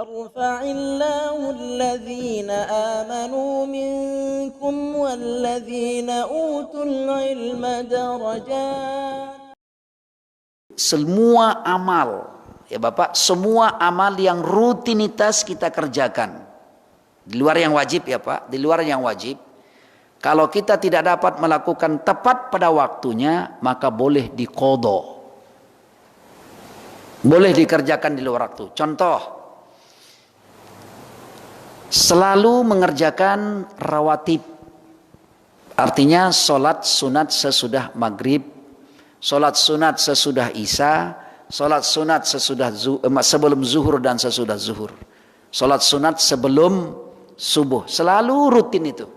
يرفع الله الذين آمنوا منكم والذين أوتوا العلم درجات. Semua amal, ya Bapak, semua amal yang rutinitas kita kerjakan, di luar yang wajib ya Pak, di luar yang wajib, kalau kita tidak dapat melakukan tepat pada waktunya, maka boleh diqadha, boleh dikerjakan di luar waktu. Contoh, selalu mengerjakan rawatib, artinya sholat sunat sesudah maghrib, sholat sunat sesudah isya, sholat sunat sebelum zuhur dan sesudah zuhur, sholat sunat sebelum subuh, selalu rutin itu.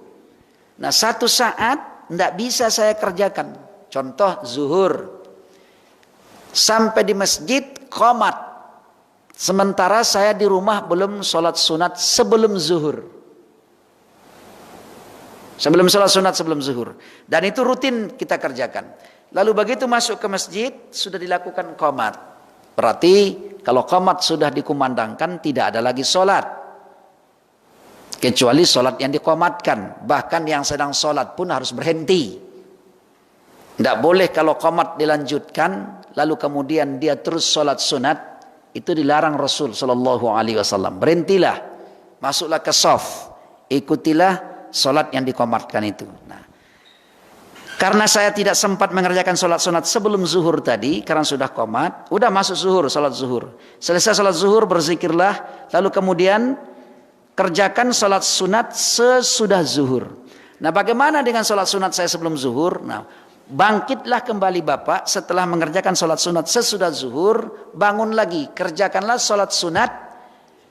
Nah, satu saat tidak bisa saya kerjakan. Contoh zuhur, sampai di masjid qomat, sementara saya di rumah belum sholat sunat sebelum zuhur, sebelum sholat sunat sebelum zuhur, dan itu rutin kita kerjakan. Lalu begitu masuk ke masjid sudah dilakukan qomat, berarti kalau qomat sudah dikumandangkan tidak ada lagi sholat, kecuali sholat yang diqomatkan. Bahkan yang sedang sholat pun harus berhenti. Tidak boleh kalau qomat dilanjutkan lalu kemudian dia terus sholat sunat, itu dilarang Rasul Shallallahu Alaihi Wasallam. Berhentilah, masuklah ke shaf, ikutilah sholat yang diqomatkan itu. Nah, karena saya tidak sempat mengerjakan sholat sunat sebelum zuhur tadi, karena sudah qomat, udah masuk zuhur, sholat zuhur. Selesai sholat zuhur berzikirlah, lalu kemudian kerjakan sholat sunat sesudah zuhur. Nah, bagaimana dengan sholat sunat saya sebelum zuhur? Nah, bangkitlah kembali Bapak setelah mengerjakan sholat sunat sesudah zuhur, bangun lagi, kerjakanlah sholat sunat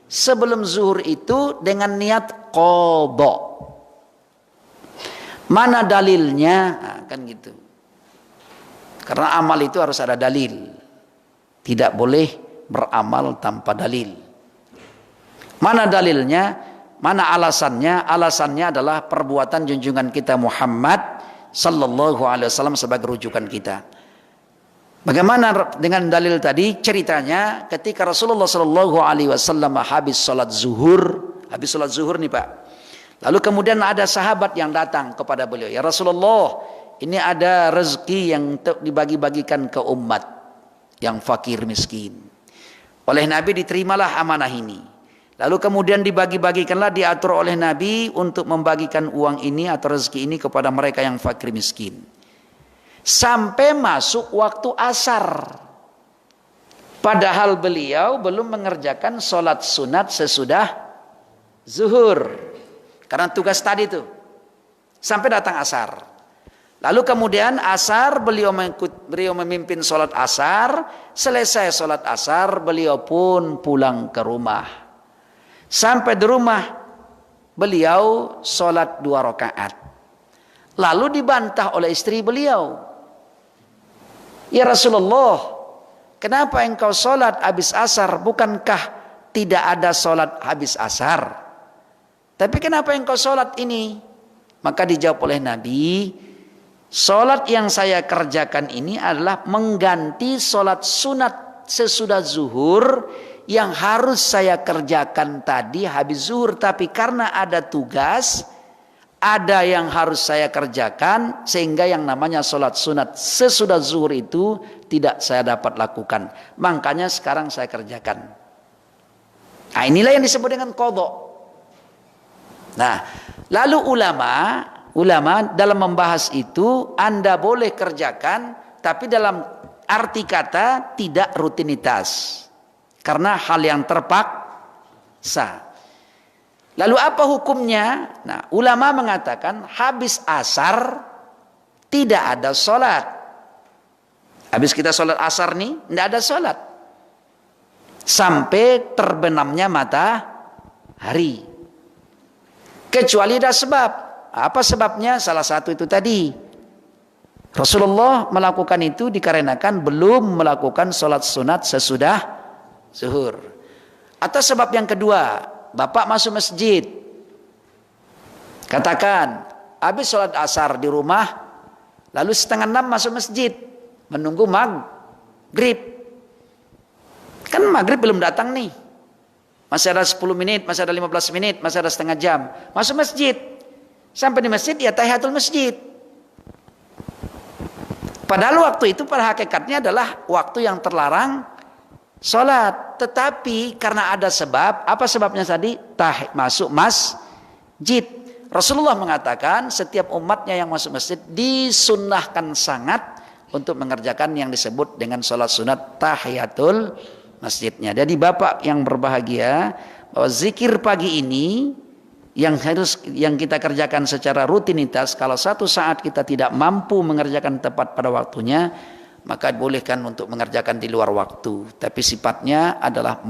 sebelum zuhur itu dengan niat qadha. Mana dalilnya? Nah, kan gitu. Karena amal itu harus ada dalil. Tidak boleh beramal tanpa dalil. Mana dalilnya? Mana alasannya? Alasannya adalah perbuatan junjungan kita Muhammad Sallallahu Alaihi Wasallam sebagai rujukan kita. Bagaimana dengan dalil tadi? Ceritanya ketika Rasulullah Sallallahu Alaihi Wasallam habis sholat zuhur nih Pak. Lalu kemudian ada sahabat yang datang kepada beliau, ya Rasulullah, ini ada rezeki yang dibagi-bagikan ke umat yang fakir miskin. Oleh Nabi diterimalah amanah ini. Lalu kemudian dibagi-bagikanlah, diatur oleh Nabi untuk membagikan uang ini atau rezeki ini kepada mereka yang fakir miskin. Sampai masuk waktu asar. Padahal beliau belum mengerjakan sholat sunat sesudah zuhur. Karena tugas tadi itu. Sampai datang asar. Lalu kemudian asar beliau memimpin sholat asar. Selesai sholat asar beliau pun pulang ke rumah. Sampai di rumah beliau sholat 2 rakaat. Lalu dibantah oleh istri beliau. Ya Rasulullah, kenapa engkau sholat habis asar? Bukankah tidak ada sholat habis asar? Tapi kenapa engkau sholat ini? Maka dijawab oleh Nabi, sholat yang saya kerjakan ini adalah mengganti sholat sunat sesudah zuhur yang harus saya kerjakan tadi habis zuhur. Tapi karena ada tugas, ada yang harus saya kerjakan, sehingga yang namanya sholat sunat sesudah zuhur itu tidak saya dapat lakukan. Makanya sekarang saya kerjakan. Nah, inilah yang disebut dengan qadha. Nah, lalu ulama dalam membahas itu, Anda boleh kerjakan, tapi dalam arti kata tidak rutinitas, karena hal yang terpaksa. Lalu apa hukumnya? Nah, ulama mengatakan habis asar tidak ada sholat. Habis kita sholat asar nih, tidak ada sholat sampai terbenamnya matahari. Kecuali ada sebab. Apa sebabnya? Salah satu itu tadi, Rasulullah melakukan itu dikarenakan belum melakukan sholat sunat sesudah zuhur. Atau sebab yang kedua, Bapak masuk masjid, katakan habis sholat asar di rumah, lalu 5:30 masuk masjid menunggu maghrib. Kan maghrib belum datang nih, Masih ada 10 menit, masih ada 15 menit, masih ada setengah jam. Masuk masjid. Sampai di masjid ya tahiyatul masjid. Padahal waktu itu pada hakikatnya adalah waktu yang terlarang sholat. Tetapi karena ada sebab, apa sebabnya tadi? Masuk masjid. Rasulullah mengatakan setiap umatnya yang masuk masjid disunnahkan sangat untuk mengerjakan yang disebut dengan sholat sunat tahiyatul masjidnya. Jadi Bapak yang berbahagia, bahwa zikir pagi ini yang kita kerjakan secara rutinitas, kalau satu saat kita tidak mampu mengerjakan tepat pada waktunya, maka bolehkan untuk mengerjakan di luar waktu, tapi sifatnya adalah